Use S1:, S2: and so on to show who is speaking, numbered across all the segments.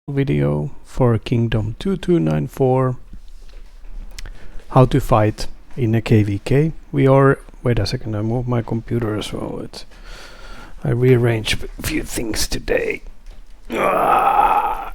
S1: Video for Kingdom 2294, how to fight in a KVK. Wait a second, I moved my computer as well. I rearranged a few things today.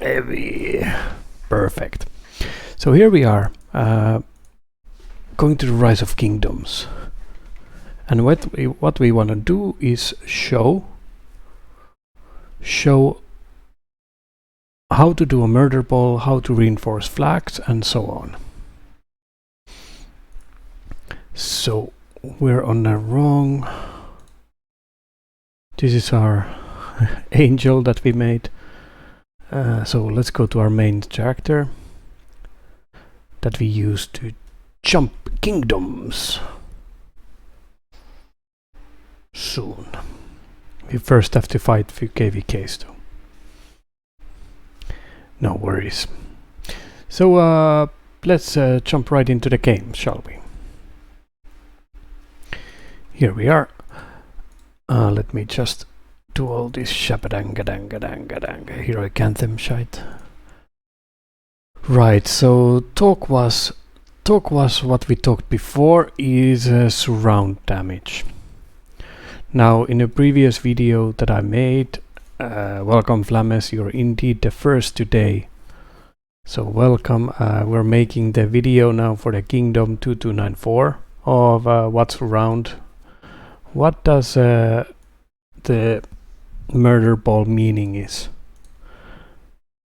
S1: Heavy. Perfect. So here we are, going to the Rise of Kingdoms. And what we want to do is show how to do a murder ball, how to reinforce flags, and so on. So we're on the wrong. This is our angel that we made. So let's go to our main character that we use to jump kingdoms soon. We first have to fight few KVKs though. No worries. So let's jump right into the game, shall we? Here we are. Let me just do all this shabadanga heroic anthem shite. Right, so talk was what we talked before is surround damage. Now in a previous video that I made, welcome Flammes, you're indeed the first today. So welcome, we're making the video now for the Kingdom 2294 of what's around. What does the murder ball meaning is.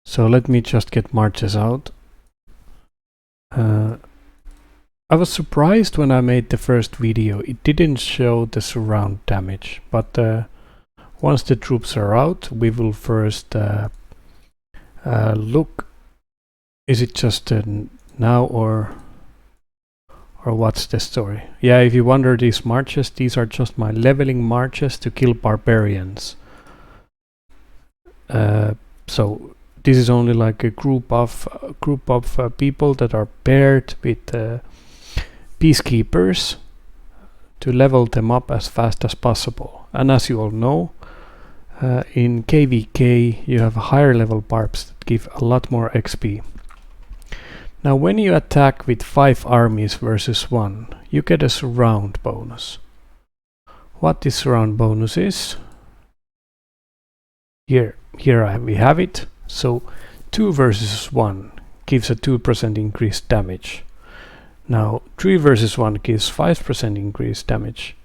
S1: So let me just get marches out. I was surprised when I made the first video, it didn't show the surround damage, but once the troops are out, we will first look. Is it just now or what's the story? Yeah, if you wonder, these marches, these are just my leveling marches to kill barbarians. So this is only like a group of people that are paired with peacekeepers to level them up as fast as possible. And as you all know, in KVK you have higher level barbs that give a lot more XP. Now when you attack with 5 armies versus 1, you get a surround bonus. What this surround bonus is? Here we have it. So 2 versus 1 gives a 2% increased damage. Now 3 versus 1 gives 5% increased damage.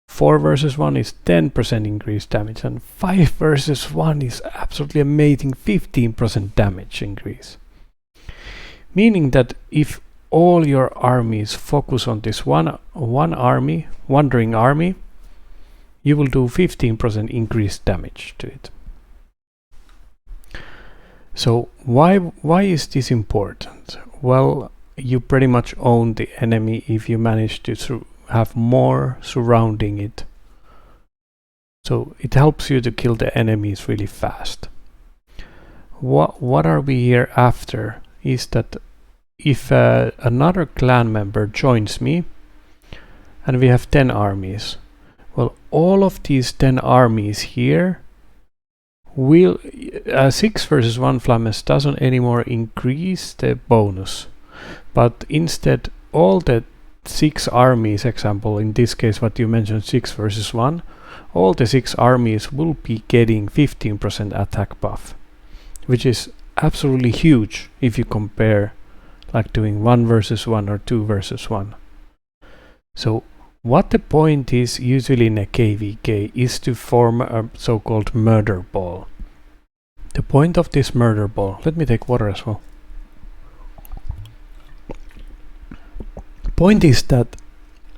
S1: 4 versus 1 is 10% increased damage, and 5 versus 1 is absolutely amazing 15% damage increase. Meaning that if all your armies focus on this one wandering army, you will do 15% increased damage to it. So why is this important? Well, you pretty much own the enemy if you manage to have more surrounding it. So it helps you to kill the enemies really fast. What are we here after is that if another clan member joins me and we have 10 armies, well, all of these 10 armies here will 6 versus 1 Flammes doesn't anymore increase the bonus, but instead all the 6 armies, example in this case what you mentioned, 6 versus 1, all the 6 armies will be getting 15% attack buff, which is absolutely huge if you compare like doing 1 versus 1 or 2 versus 1. So what the point is usually in a KVK is to form a so-called murder ball. The point of this murder ball, let me take water as well. Point is that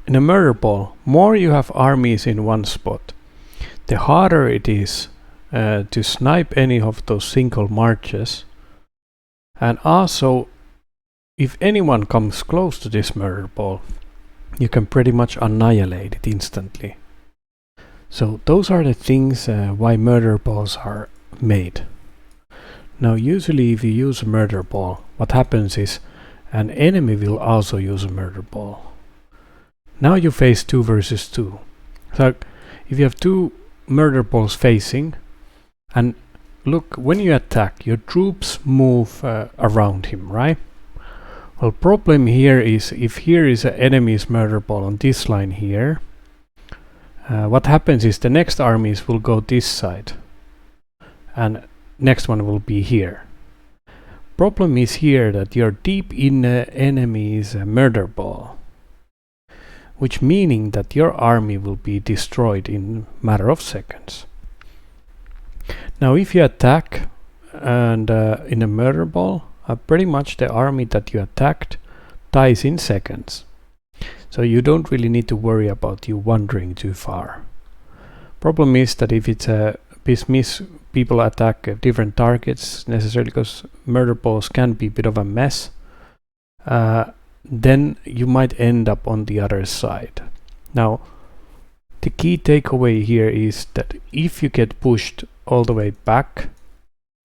S1: in a murder ball, more you have armies in one spot, the harder it is to snipe any of those single marches. And also, if anyone comes close to this murder ball, you can pretty much annihilate it instantly. So those are the things why murder balls are made. Now usually if you use a murder ball, what happens is an enemy will also use a murder ball. Now you face 2 versus 2. So if you have 2 murder balls facing, and look, when you attack, your troops move around him, right? Well, problem here is if here is an enemy's murder ball on this line here, what happens is the next armies will go this side and next one will be here. Problem is here that you're deep in the enemy's murder ball, which meaning that your army will be destroyed in matter of seconds. Now if you attack and in a murder ball, pretty much the army that you attacked dies in seconds. So you don't really need to worry about you wandering too far. Problem is that if it's a business, people attack different targets necessarily because murder balls can be a bit of a mess, then you might end up on the other side. Now the key takeaway here is that if you get pushed all the way back,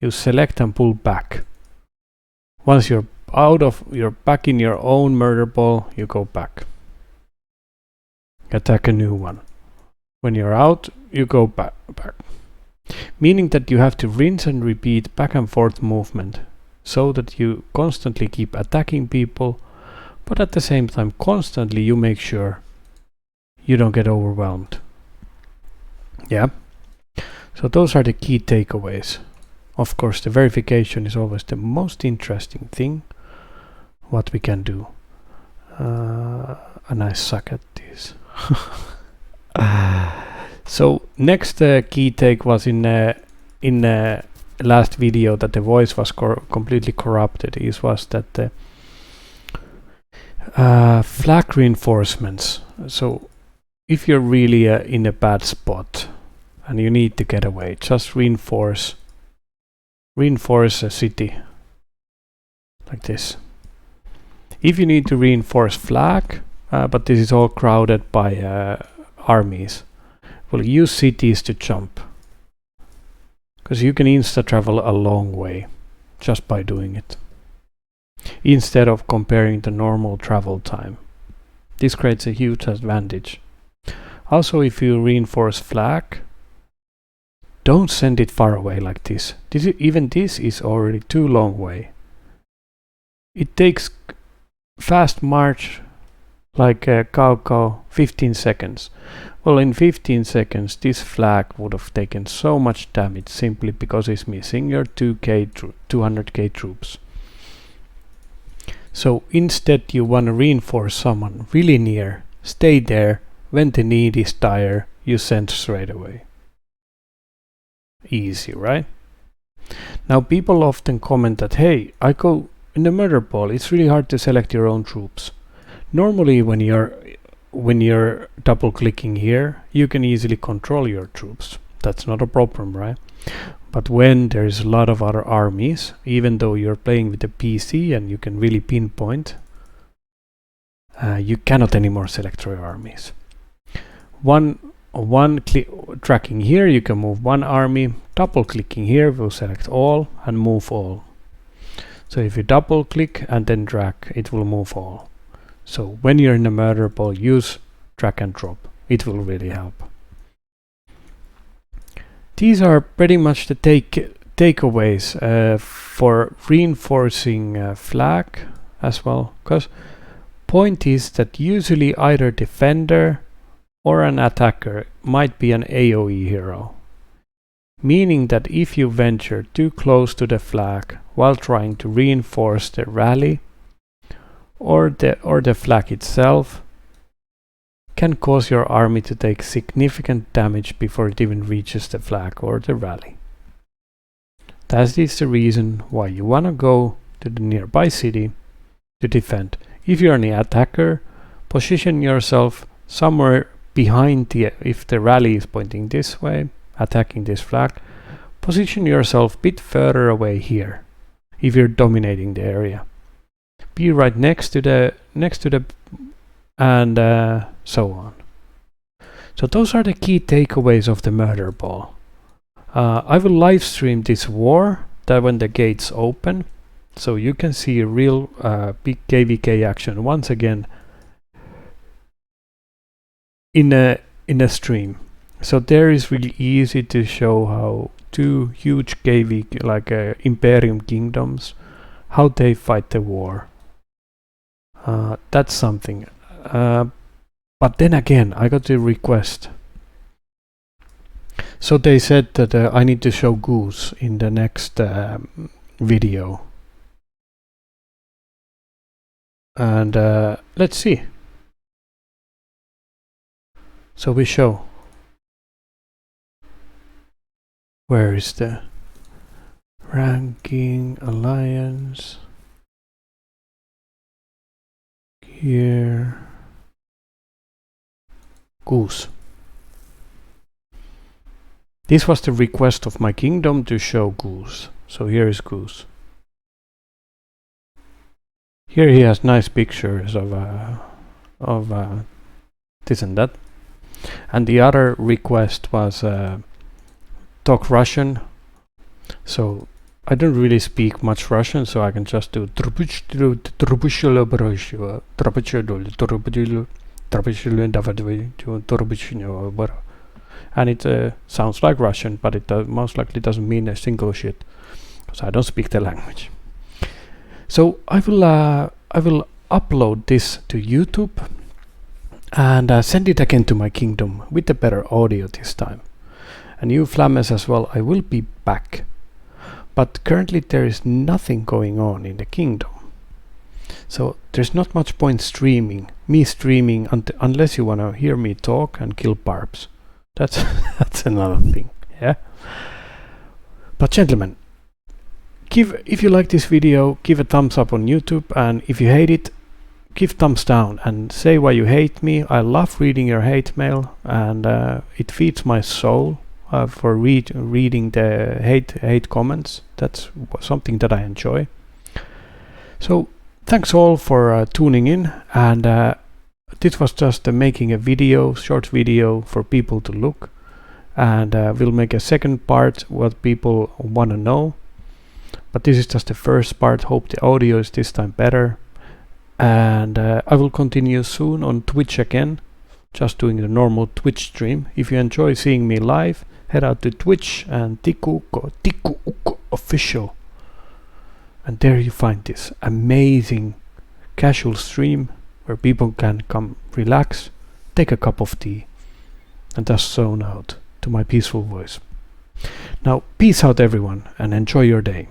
S1: you select and pull back. Once you're back in your own murder ball, you go back. Attack a new one. When you're out, you go back. Meaning that you have to rinse and repeat back and forth movement so that you constantly keep attacking people, but at the same time constantly you make sure you don't get overwhelmed. Yeah. So those are the key takeaways. Of course, the verification is always the most interesting thing what we can do. And I suck at this. So next key take was in last video that the voice was completely corrupted. It was that the flag reinforcements. So if you're really in a bad spot and you need to get away, just reinforce a city like this. If you need to reinforce flag, but this is all crowded by armies, well, use cities to jump, because you can insta travel a long way just by doing it instead of comparing the normal travel time. This creates a huge advantage. Also, if you reinforce flag, don't send it far away like this. Even this is already too long way. It takes fast march like a cow 15 seconds. Well, in 15 seconds this flag would have taken so much damage simply because it's missing your 200k troops. So instead you want to reinforce someone really near, stay there, when the need is dire you send straight away. Easy, right? Now people often comment that, hey, I go in the murder ball, it's really hard to select your own troops. Normally when you're double clicking here, you can easily control your troops. That's not a problem, right? But when there's a lot of other armies, even though you're playing with a PC and you can really pinpoint, you cannot anymore select your armies. One tracking here, you can move one army. Double clicking here will select all and move all. So if you double click and then drag, it will move all. So when you're in a murder ball, use drag and drop. It will really help. These are pretty much the takeaways for reinforcing flag as well. Because point is that usually either defender or an attacker might be an AoE hero. Meaning that if you venture too close to the flag while trying to reinforce the rally or the flag itself, can cause your army to take significant damage before it even reaches the flag or the rally. That is the reason why you want to go to the nearby city to defend. If you're an attacker, position yourself somewhere behind if the rally is pointing this way, attacking this flag, position yourself a bit further away here if you're dominating the area. Be right next to the and so on. So those are the key takeaways of the murder ball. I will live stream this war that when the gates open, so you can see a real big KVK action once again in a stream. So there is really easy to show how two huge KVK, like Imperium kingdoms, how they fight the war. That's something. But then again, I got a request. So they said that I need to show Goose in the next video. And let's see. So we show. Where is the ranking alliance? Here. Goose. This was the request of my kingdom to show Goose. So here is Goose. Here he has nice pictures of this and that. And the other request was talk Russian. So I don't really speak much Russian, so I can just do and it sounds like Russian, but it most likely doesn't mean a single shit, because I don't speak the language. So I will upload this to YouTube and send it again to my kingdom with a better audio this time. And you Flammes as well, I will be back. But currently there is nothing going on in the kingdom. So there's not much point streaming, unless you want to hear me talk and kill barbs. That's another thing, yeah? But gentlemen, if you like this video, give a thumbs up on YouTube, and if you hate it, give thumbs down and say why you hate me. I love reading your hate mail, and it feeds my soul for reading the hate comments. That's something that I enjoy. So thanks all for tuning in, and this was just making a short video for people to look, and we'll make a second part what people want to know. But this is just the first part. Hope the audio is this time better. And I will continue soon on Twitch again, just doing the normal Twitch stream. If you enjoy seeing me live, head out to Twitch and Tiku Uko Official. And there you find this amazing casual stream where people can come relax, take a cup of tea, and just zone out to my peaceful voice. Now, peace out everyone, and enjoy your day.